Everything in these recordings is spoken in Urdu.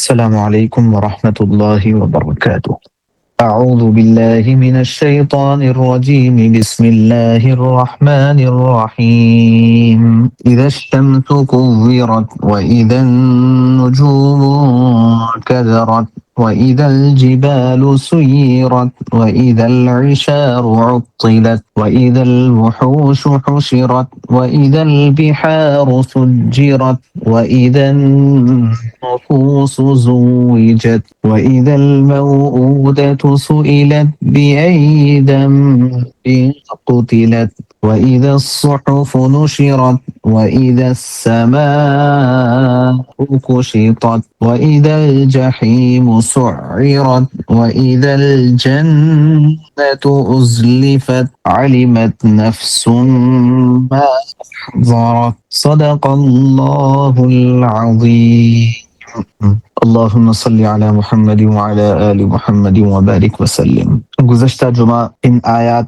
السلام عليكم ورحمة الله وبركاته. أعوذ بالله من الشيطان الرجيم. بسم الله الرحمن الرحيم. إذا الشمس كورت وإذا النجوم كدرت وإذا الجبال سيرت وإذا العشار عطلت وإذا الوحوش حشرت وإذا البحار سجرت وإذا النفوس زوجت وإذا الموءودة سئلت بأي ذنب قتلت وإذا الصحف نشرت وإذا السماء كشطت وإذا الجحيم سعرت وإذا الجنة أزلفت علمت نفس ما أحضرت. صدق الله العظيم. اللہم صلی علی محمد وعلی آل محمد وبارک وسلم. گزشتہ جمعہ ان آیات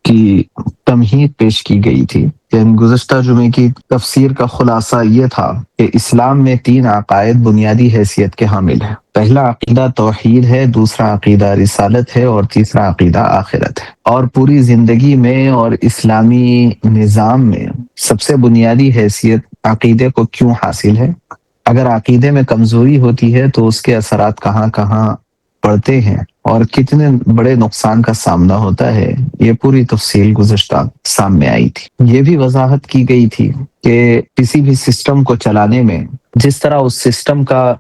کی تمہید پیش کی گئی تھی. یعنی گزشتہ جمعے کی تفسیر کا خلاصہ یہ تھا کہ اسلام میں 3 عقائد بنیادی حیثیت کے حامل ہیں. پہلا عقیدہ توحید ہے، دوسرا عقیدہ رسالت ہے اور تیسرا عقیدہ آخرت ہے. اور پوری زندگی میں اور اسلامی نظام میں سب سے بنیادی حیثیت عقیدے کو کیوں حاصل ہے؟ اگر عقیدے میں کمزوری ہوتی ہے تو اس کے اثرات کہاں کہاں پڑتے ہیں اور کتنے بڑے نقصان کا سامنا ہوتا ہے، یہ پوری تفصیل گزشتہ سامنے آئی تھی. یہ بھی وضاحت کی گئی تھی کہ کسی بھی سسٹم کو چلانے میں جس طرح اس سسٹم کا،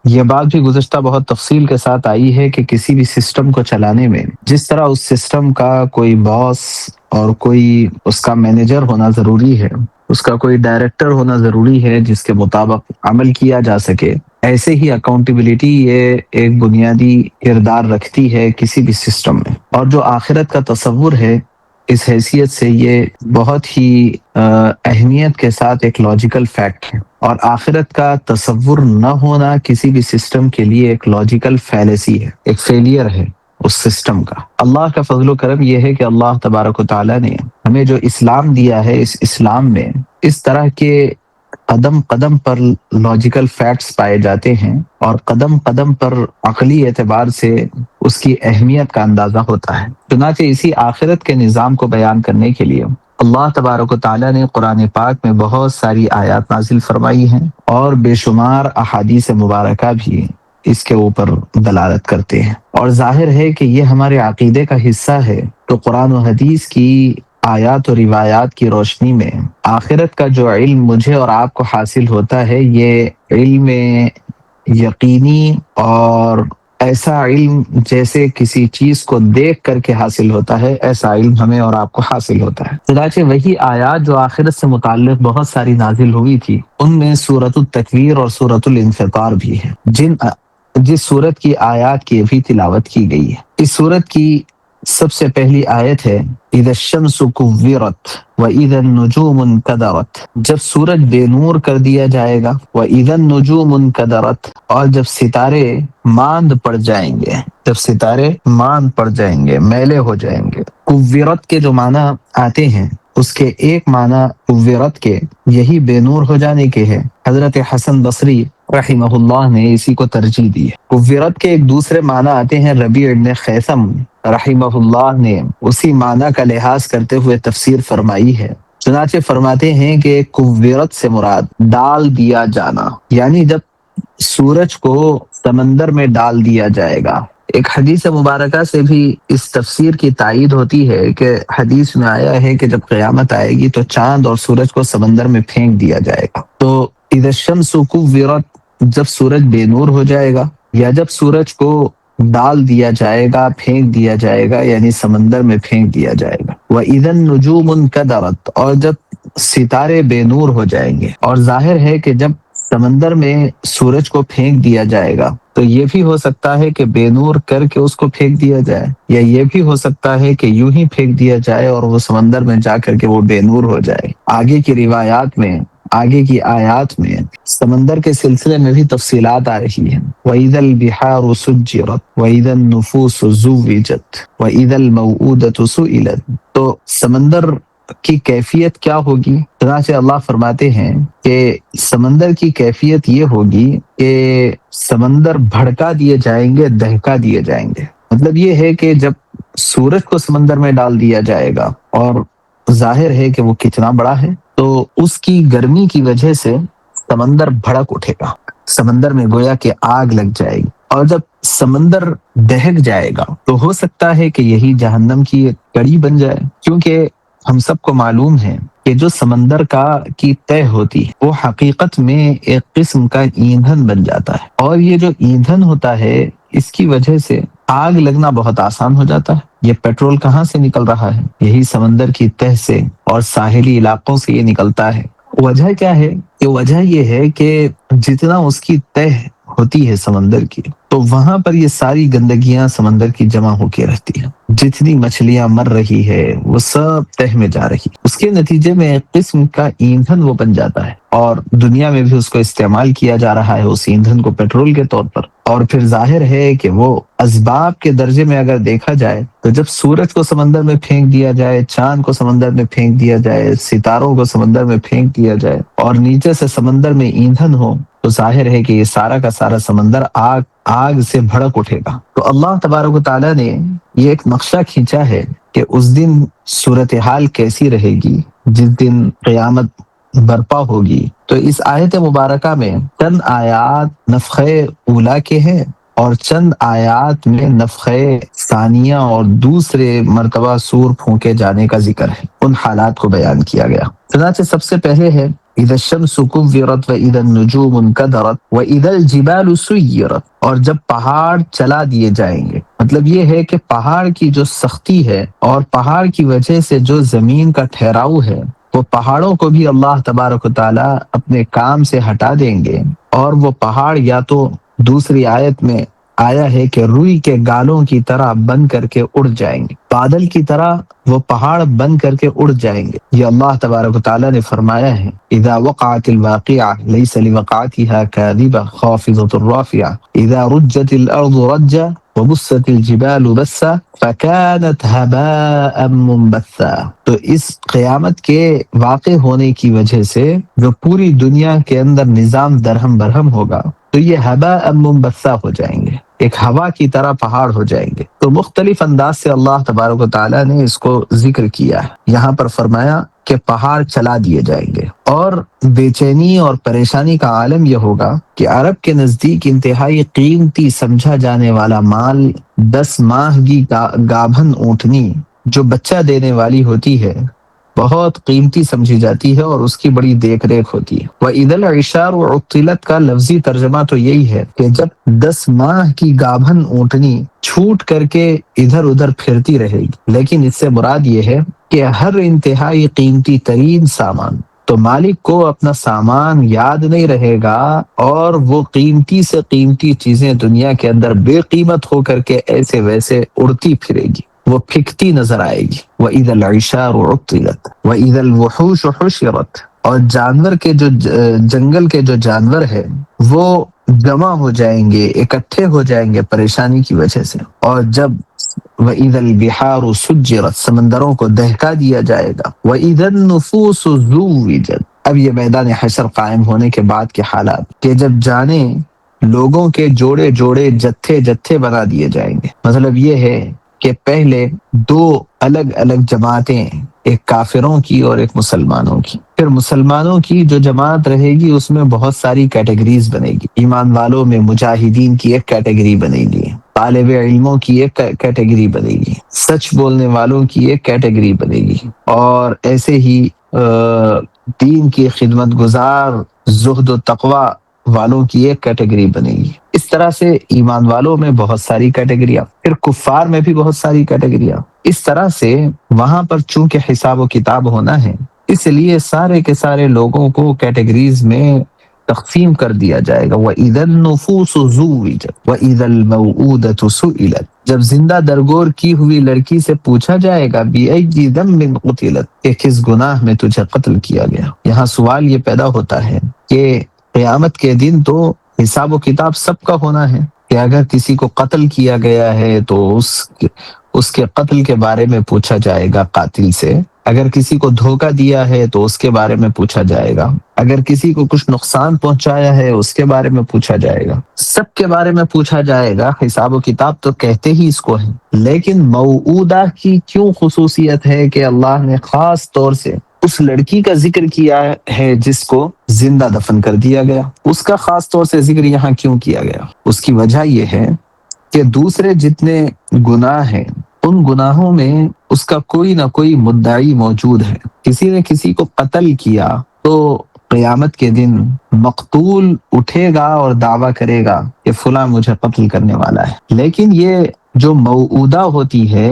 یہ بات بھی گزشتہ بہت تفصیل کے ساتھ آئی ہے کہ کسی بھی سسٹم کو چلانے میں جس طرح اس سسٹم کا کوئی باس اور کوئی اس کا مینیجر ہونا ضروری ہے، اس کا کوئی ڈائریکٹر ہونا ضروری ہے جس کے مطابق عمل کیا جا سکے، ایسے ہی اکاؤنٹیبلٹی یہ ایک بنیادی کردار رکھتی ہے کسی بھی سسٹم میں. اور جو آخرت کا تصور ہے، اس حیثیت سے یہ بہت ہی اہمیت کے ساتھ ایک لاجیکل فیکٹ ہے. اور آخرت کا تصور نہ ہونا کسی بھی سسٹم کے لیے ایک لاجیکل فیلیسی ہے، ایک فیلئر ہے اس سسٹم کا. اللہ کا فضل و کرم یہ ہے کہ اللہ تبارک و تعالیٰ نے ہمیں جو اسلام دیا ہے، اس اسلام میں اس طرح کے قدم قدم پر لاجیکل فیکٹس پائے جاتے ہیں اور قدم قدم پر عقلی اعتبار سے اس کی اہمیت کا اندازہ ہوتا ہے. چنانچہ اسی آخرت کے نظام کو بیان کرنے کے لیے اللہ تبارک و تعالیٰ نے قرآن پاک میں بہت ساری آیات نازل فرمائی ہیں اور بے شمار احادیث مبارکہ بھی اس کے اوپر دلالت کرتے ہیں. اور ظاہر ہے کہ یہ ہمارے عقیدے کا حصہ ہے، تو قرآن و حدیث کی آیات و روایات کی روشنی میں آخرت کا جو علم مجھے اور آپ کو حاصل ہوتا ہے، یہ علم یقینی اور ایسا علم جیسے کسی چیز کو دیکھ کر کے حاصل ہوتا ہے، ایسا علم ہمیں اور آپ کو حاصل ہوتا ہے. چنانچہ وہی آیات جو آخرت سے متعلق بہت ساری نازل ہوئی تھی، ان میں سورۃ التکویر اور سورۃ الانفطار بھی ہے، جس سورت کی آیات کی بھی تلاوت کی گئی ہے. اس سورت کی سب سے پہلی آیت ہے اذا الشمس کورت واذا النجوم انکدرت، جب سورج بے نور کر دیا جائے گا، واذا النجوم انکدرت، اور جب ستارے ماند پڑ جائیں گے، جب ستارے ماند پڑ جائیں گے، میلے ہو جائیں گے. کورت کے جو معنی آتے ہیں، اس کے ایک معنی کورت کے یہی بے نور ہو جانے کے ہے. حضرت حسن بصری رحمہ اللہ نے اسی کو ترجیح دی ہے. کورت کے ایک دوسرے معنی آتے ہیں. ربیع ابن خیثم رحمہ اللہ نے اسی معنی کا لحاظ کرتے ہوئے تفسیر فرمائی ہے. چنانچہ فرماتے ہیں کہ کورت سے مراد ڈال دیا جانا، یعنی جب سورج کو سمندر میں ڈال دیا جائے گا. ایک حدیث مبارکہ سے بھی اس تفسیر کی تائید ہوتی ہے کہ حدیث میں آیا ہے کہ جب قیامت آئے گی تو چاند اور سورج کو سمندر میں پھینک دیا جائے گا. تو اذا الشمس کورت، جب سورج بے نور ہو جائے گا یا جب سورج کو ڈال دیا جائے گا، پھینک دیا جائے گا، یعنی سمندر میں پھینک دیا جائے گا. وَإِذَا النُّجُومُ انْكَدَرَتْ، اور جب ستارے بے نور ہو جائیں گے. اور ظاہر ہے کہ جب سمندر میں سورج کو پھینک دیا جائے گا تو یہ بھی ہو سکتا ہے کہ بے نور کر کے اس کو پھینک دیا جائے، یا یہ بھی ہو سکتا ہے کہ یوں ہی پھینک دیا جائے اور وہ سمندر میں جا کر کے وہ بے نور ہو جائے. آگے کی روایات میں، آگے کی آیات میں سمندر کے سلسلے میں بھی تفصیلات آ رہی ہیں. وَإِذَا الْبِحَارُ سُجِّرَتْ وَإِذَا النُّفُوسُ زُوِّجَتْ وَإِذَا الْمَوْءُودَةُ سُئِلَتْ. تو سمندر کی کیفیت کیا ہوگی؟ چنانچہ اللہ فرماتے ہیں کہ سمندر کی کیفیت یہ ہوگی کہ سمندر بھڑکا دیے جائیں گے، دہکا دیے جائیں گے۔ مطلب یہ ہے کہ جب سورج کو سمندر میں ڈال دیا جائے گا، اور ظاہر ہے کہ وہ کتنا بڑا ہے، تو اس کی گرمی کی وجہ سے سمندر بھڑک اٹھے گا، سمندر میں گویا کہ آگ لگ جائے گی، اور جب سمندر دہک جائے گا تو ہو سکتا ہے کہ یہی جہنم کی ایک کڑی بن جائے، کیونکہ ہم سب کو معلوم ہے کہ جو سمندر کی تہ ہوتی ہے وہ حقیقت میں ایک قسم کا ایندھن بن جاتا ہے، اور یہ جو ایندھن ہوتا ہے اس کی وجہ سے آگ لگنا بہت آسان ہو جاتا ہے۔ یہ پیٹرول کہاں سے نکل رہا ہے؟ یہی سمندر کی تہ سے اور ساحلی علاقوں سے یہ نکلتا ہے۔ وجہ کیا ہے؟ کہ وجہ یہ ہے کہ جتنا اس کی تہ ہوتی ہے سمندر کی، تو وہاں پر یہ ساری گندگیاں سمندر کی جمع ہو کے رہتی ہیں، جتنی مچھلیاں مر رہی ہے وہ سب تہ میں جا رہی، اس کے نتیجے میں ایک قسم کا ایندھن وہ بن جاتا ہے، اور دنیا میں بھی اس کو استعمال کیا جا رہا ہے، اس ایندھن کو پیٹرول کے طور پر۔ اور پھر ظاہر ہے کہ وہ اسباب کے درجے میں اگر دیکھا جائے تو جب سورج کو سمندر میں پھینک دیا جائے، چاند کو سمندر میں پھینک دیا جائے، ستاروں کو سمندر میں پھینک دیا جائے، اور نیچے سے سمندر میں ایندھن ہو، تو ظاہر ہے کہ یہ سارا کا سارا سمندر آگ سے بھڑک اٹھے گا۔ تو اللہ تبارک و تعالیٰ نے یہ ایک نقشہ کھینچا ہے کہ اس دن صورتحال کیسی رہے گی، جس دن قیامت برپا ہوگی۔ تو اس آیت مبارکہ میں چند آیات نفخہ اولا کے ہیں، اور چند آیات میں نفخہ ثانیہ اور دوسرے مرتبہ سور پھونکے جانے کا ذکر ہے، ان حالات کو بیان کیا گیا۔ چنانچہ سب سے پہلے ہے اذا الشمس كورت واذا النجوم انكدرت واذا الجبال سيرت، اور جب پہاڑ چلا دیے جائیں گے، مطلب یہ ہے کہ پہاڑ کی جو سختی ہے اور پہاڑ کی وجہ سے جو زمین کا ٹھہراؤ ہے، وہ پہاڑوں کو بھی اللہ تبارک و تعالی اپنے کام سے ہٹا دیں گے، اور وہ پہاڑ یا تو دوسری آیت میں آیا ہے کہ روئی کے گالوں کی طرح بن کر کے اڑ جائیں گے، بادل کی طرح وہ پہاڑ بن کر کے اڑ جائیں گے۔ یہ اللہ تبارک و تعالیٰ نے فرمایا ہے اذا وقعت الواقعہ لیس لوقعتها كاذبہ خافضۃ رافعہ اذا رجت الارض رجا وبست الجبال بسا فكانت هباء منبثا۔ تو اس قیامت کے واقع ہونے کی وجہ سے جو پوری دنیا کے اندر نظام درہم برہم ہوگا، تو یہ ہباء منبثا ہو جائیں گے، ایک ہوا کی طرح پہاڑ ہو جائیں گے۔ تو مختلف انداز سے اللہ تبارک و تعالیٰ نے اس کو ذکر کیا ہے۔ یہاں پر فرمایا کہ پہاڑ چلا دیے جائیں گے، اور بے چینی اور پریشانی کا عالم یہ ہوگا کہ عرب کے نزدیک انتہائی قیمتی سمجھا جانے والا مال 10 ماہ کی گابھن اونٹنی جو بچہ دینے والی ہوتی ہے، بہت قیمتی سمجھی جاتی ہے، اور اس کی بڑی دیکھ ریکھ ہوتی ہے۔ وَإِذَا الْعِشَارُ عُطِّلَتْ کا لفظی ترجمہ تو یہی ہے کہ جب 10 ماہ کی گابھن اونٹنی چھوٹ کر کے ادھر ادھر پھرتی رہے گی، لیکن اس سے مراد یہ ہے کہ ہر انتہائی قیمتی ترین سامان، تو مالک کو اپنا سامان یاد نہیں رہے گا، اور وہ قیمتی سے قیمتی چیزیں دنیا کے اندر بے قیمت ہو کر کے ایسے ویسے اڑتی پھرے گی، وہ پھکتی نظر آئے گی۔ وَإِذَا الْعِشَارُ عُطِّلَتْ وَإِذَا الْوُحُوشُ حُشِرَتْ، اور جانور کے جو جنگل کے جو جانور ہے وہ جمع ہو جائیں گے، اکٹھے ہو جائیں گے پریشانی کی وجہ سے۔ اور جب وَإِذَا الْبِحَارُ سُجِّرَتْ، سمندروں کو دہکا دیا جائے گا۔ وَإِذَا النُّفُوسُ زُوِّجَتْ، اب یہ میدان حشر قائم ہونے کے بعد کے حالات، کہ جب جانیں لوگوں کے جوڑے جوڑے جتھے جتھے بنا دیے جائیں گے۔ مطلب یہ ہے کہ پہلے 2 الگ الگ جماعتیں، ایک کافروں کی اور ایک مسلمانوں کی، پھر مسلمانوں کی جو جماعت رہے گی اس میں بہت ساری کیٹیگریز بنے گی۔ ایمان والوں میں مجاہدین کی ایک کیٹیگری بنے گی، طالب علموں کی ایک کیٹیگری بنے گی، سچ بولنے والوں کی ایک کیٹیگری بنے گی، اور ایسے ہی دین کی خدمت گزار زہد و تقوی والوں کی ایک کیٹیگری بنے گی۔ اس طرح سے ایمان والوں میں بہت ساری کیٹیگریاں، پھر کفار میں بھی بہت ساری کیٹیگریاں۔ اس طرح سے وہاں پر چونکہ حساب و کتاب ہونا ہے، اس لیے سارے کے سارے لوگوں کو کیٹیگریز میں تقسیم کر دیا جائے گا۔ وَإِذَا النُّفُوسُ زُوِّجَتْ وَإِذَا الْمَوْءُودَةُ سُئِلَتْ، جب زندہ درگور کی ہوئی لڑکی سے پوچھا جائے گا بِأَيِّ ذَنبٍ قُتِلَتْ، کہ کس گناہ میں تجھے قتل کیا گیا۔ یہاں سوال یہ پیدا ہوتا ہے کہ قیامت کے دن تو حساب و کتاب سب کا ہونا ہے، کہ اگر کسی کو قتل کیا گیا ہے تو اس کے قتل کے بارے میں پوچھا جائے گا قاتل سے، اگر کسی کو دھوکہ دیا ہے تو اس کے بارے میں پوچھا جائے گا، اگر کسی کو کچھ نقصان پہنچایا ہے اس کے بارے میں پوچھا جائے گا، سب کے بارے میں پوچھا جائے گا۔ حساب و کتاب تو کہتے ہی اس کو ہے، لیکن موعودہ کی کیوں خصوصیت ہے کہ اللہ نے خاص طور سے اس لڑکی کا ذکر کیا ہے جس کو زندہ دفن کر دیا گیا؟ اس کا خاص طور سے ذکر یہاں کیوں کیا گیا؟ اس کی وجہ یہ ہے کہ دوسرے جتنے گناہ ہیں ان گناہوں میں اس کا کوئی نہ کوئی مدعی موجود ہے۔ کسی نے کسی کو قتل کیا تو قیامت کے دن مقتول اٹھے گا اور دعویٰ کرے گا کہ فلاں مجھے قتل کرنے والا ہے، لیکن یہ جو موعودہ ہوتی ہے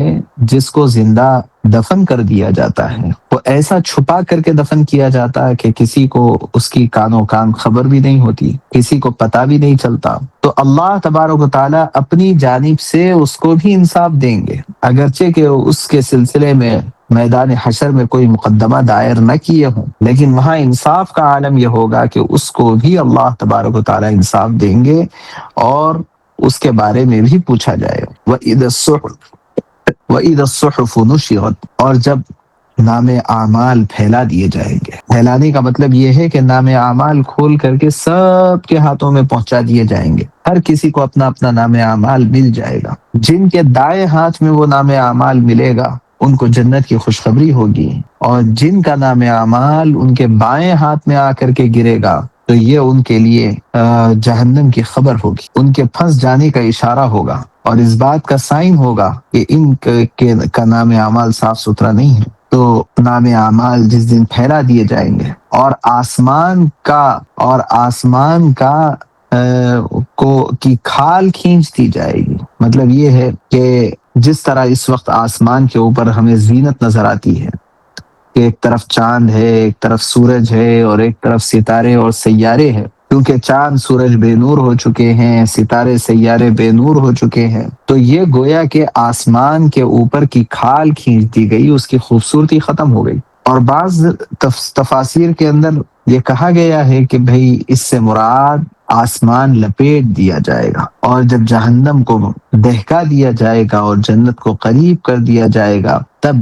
جس کو زندہ دفن کر دیا جاتا ہے وہ ایسا چھپا کر کے دفن کیا جاتا ہے کہ کسی کو اس کی کانوں کان خبر بھی نہیں ہوتی، کسی کو پتہ بھی نہیں چلتا۔ تو اللہ تبارک و تعالیٰ اپنی جانب سے اس کو بھی انصاف دیں گے، اگرچہ کہ اس کے سلسلے میں میدان حشر میں کوئی مقدمہ دائر نہ کیے ہوں، لیکن وہاں انصاف کا عالم یہ ہوگا کہ اس کو بھی اللہ تبارک و تعالیٰ انصاف دیں گے اور اس کے بارے میں بھی پوچھا جائے گا۔ وَإِذَا الصُّحُفُ نُشِرَتْ، اور جب نام اعمال پھیلا دیے جائیں گے۔ پھیلانے کا مطلب یہ ہے کہ نام اعمال کھول کر کے سب کے ہاتھوں میں پہنچا دیے جائیں گے، ہر کسی کو اپنا اپنا نام اعمال مل جائے گا۔ جن کے دائیں ہاتھ میں وہ نام اعمال ملے گا ان کو جنت کی خوشخبری ہوگی، اور جن کا نام اعمال ان کے بائیں ہاتھ میں آ کر کے گرے گا تو یہ ان کے لیے جہنم کی خبر ہوگی، ان کے پھنس جانے کا اشارہ ہوگا، اور اس بات کا سائن ہوگا کہ ان کا نام اعمال صاف ستھرا نہیں ہے۔ تو نام اعمال جس دن پھیلا دیے جائیں گے اور آسمان کا کی کھال کھینچ دی جائے گی، مطلب یہ ہے کہ جس طرح اس وقت آسمان کے اوپر ہمیں زینت نظر آتی ہے کہ ایک طرف چاند ہے، ایک طرف سورج ہے، اور ایک طرف ستارے اور سیارے ہیں، کیونکہ چاند سورج بے نور ہو چکے ہیں، ستارے سیارے بے نور ہو چکے ہیں، تو یہ گویا کہ آسمان کے اوپر کی کھال کھینچ دی گئی، اس کی خوبصورتی ختم ہو گئی۔ اور بعض تفاسیر کے اندر یہ کہا گیا ہے کہ بھئی اس سے مراد آسمان لپیٹ دیا جائے گا، اور جب جہنم کو دہکا دیا جائے گا اور جنت کو قریب کر دیا جائے گا، تب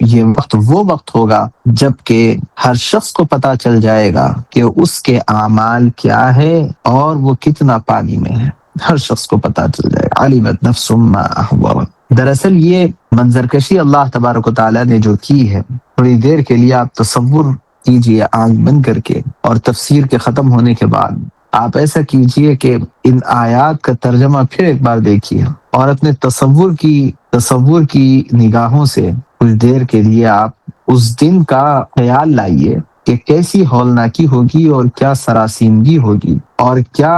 یہ وقت وہ وقت ہوگا جب کہ ہر شخص کو پتا چل جائے گا کہ اس کے اعمال کیا ہے اور وہ کتنا پانی میں ہے، ہر شخص کو پتا چل جائے گا۔ علمت نفس ما احضرت۔ دراصل یہ منظر کشی اللہ تبارک و تعالیٰ نے جو کی ہے، تھوڑی دیر کے لیے آپ تصور کیجئے آنکھ بند کر کے، اور تفسیر کے ختم ہونے کے بعد آپ ایسا کیجئے کہ ان آیات کا ترجمہ پھر ایک بار دیکھیے، اور اپنے تصور کی نگاہوں سے کچھ دیر کے لیے آپ اس دن کا خیال لائیے کہ کیسی ہولناکی ہوگی اور کیا سراسیمگی ہوگی اور کیا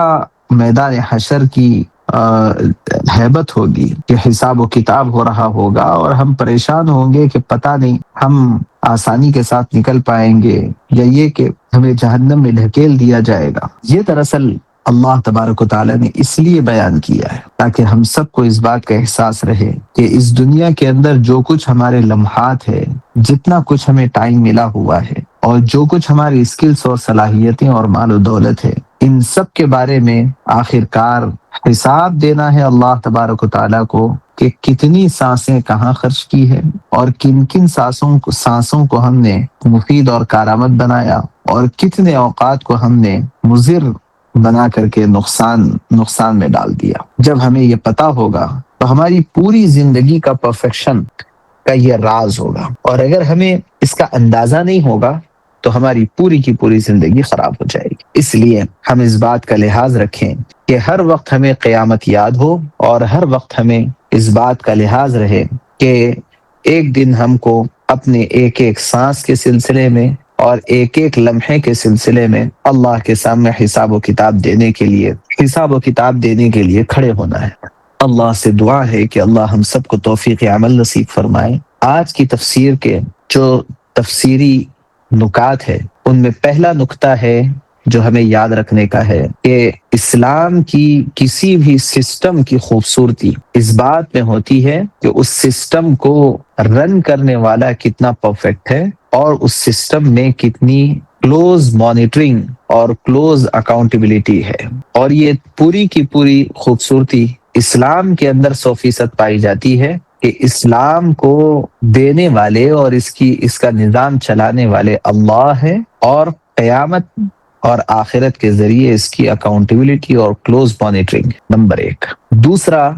میدان حشر کی ہیبت ہوگی، کہ حساب و کتاب ہو رہا ہوگا اور ہم پریشان ہوں گے کہ پتہ نہیں ہم آسانی کے ساتھ نکل پائیں گے یا یہ کہ ہمیں جہنم میں ڈھکیل دیا جائے گا۔ یہ دراصل اللہ تبارک و تعالیٰ نے اس لیے بیان کیا ہے تاکہ ہم سب کو اس بات کا احساس رہے کہ اس دنیا کے اندر جو کچھ ہمارے لمحات ہے، جتنا کچھ ہمیں ٹائم ملا ہوا ہے، اور جو کچھ ہماری اسکلز اور صلاحیتیں اور مال و دولت ہے، ان سب کے بارے میں آخر کار حساب دینا ہے اللہ تبارک و تعالیٰ کو کہ کتنی سانسیں کہاں خرچ کی ہے، اور کن کن سانسوں کو ہم نے مفید اور کارآمد بنایا، اور کتنے اوقات کو ہم نے مضر بنا کر کے نقصان میں ڈال دیا۔ جب ہمیں یہ پتا ہوگا تو ہماری پوری زندگی کا پرفیکشن کا یہ راز ہوگا، اور اگر ہمیں اس کا اندازہ نہیں ہوگا تو ہماری پوری کی پوری زندگی خراب ہو جائے گی۔ اس لیے ہم اس بات کا لحاظ رکھیں کہ ہر وقت ہمیں قیامت یاد ہو، اور ہر وقت ہمیں اس بات کا لحاظ رہے کہ ایک دن ہم کو اپنے ایک ایک سانس کے سلسلے میں اور ایک ایک لمحے کے سلسلے میں اللہ کے سامنے حساب و کتاب دینے کے لیے کھڑے ہونا ہے۔ اللہ سے دعا ہے کہ اللہ ہم سب کو توفیق عمل نصیب فرمائے۔ آج کی تفسیر کے جو تفسیری نکات ہے ان میں پہلا نکتہ ہے جو ہمیں یاد رکھنے کا ہے کہ اسلام کی کسی بھی سسٹم کی خوبصورتی اس بات میں ہوتی ہے کہ اس سسٹم کو رن کرنے والا کتنا پرفیکٹ ہے، اور اس سسٹم میں کتنی کلوز مانیٹرنگ اور کلوز اکاؤنٹیبلٹی ہے، اور یہ پوری کی پوری خوبصورتی اسلام کے اندر 100% پائی جاتی ہے کہ اسلام کو دینے والے اور اس کا نظام چلانے والے اللہ ہے، اور قیامت اور آخرت کے ذریعے اس کی اکاؤنٹیبلٹی اور کلوز مانیٹرنگ، نمبر 1۔ دوسرا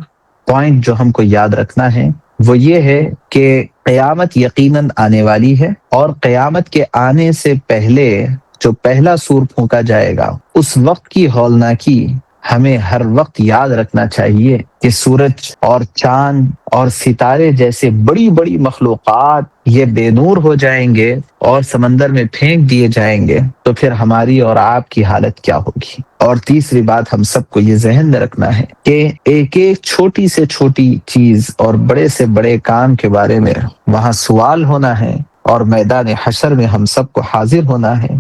پوائنٹ جو ہم کو یاد رکھنا ہے وہ یہ ہے کہ قیامت یقیناً آنے والی ہے، اور قیامت کے آنے سے پہلے جو پہلا سور پھونکا جائے گا اس وقت کی ہولناکی ہمیں ہر وقت یاد رکھنا چاہیے کہ سورج اور چاند اور ستارے جیسے بڑی بڑی مخلوقات یہ بے نور ہو جائیں گے اور سمندر میں پھینک دیے جائیں گے، تو پھر ہماری اور آپ کی حالت کیا ہوگی۔ اور تیسری بات ہم سب کو یہ ذہن میں رکھنا ہے کہ ایک ایک چھوٹی سے چھوٹی چیز اور بڑے سے بڑے کام کے بارے میں وہاں سوال ہونا ہے، اور میدان حشر میں ہم سب کو حاضر ہونا ہے،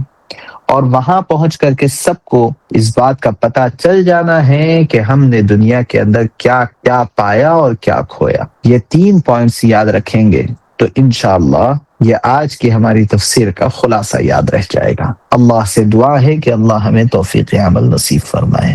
اور وہاں پہنچ کر کے سب کو اس بات کا پتہ چل جانا ہے کہ ہم نے دنیا کے اندر کیا کیا پایا اور کیا کھویا۔ یہ 3 پوائنٹس یاد رکھیں گے تو انشاءاللہ یہ آج کی ہماری تفسیر کا خلاصہ یاد رہ جائے گا۔ اللہ سے دعا ہے کہ اللہ ہمیں توفیق عمل نصیب فرمائے۔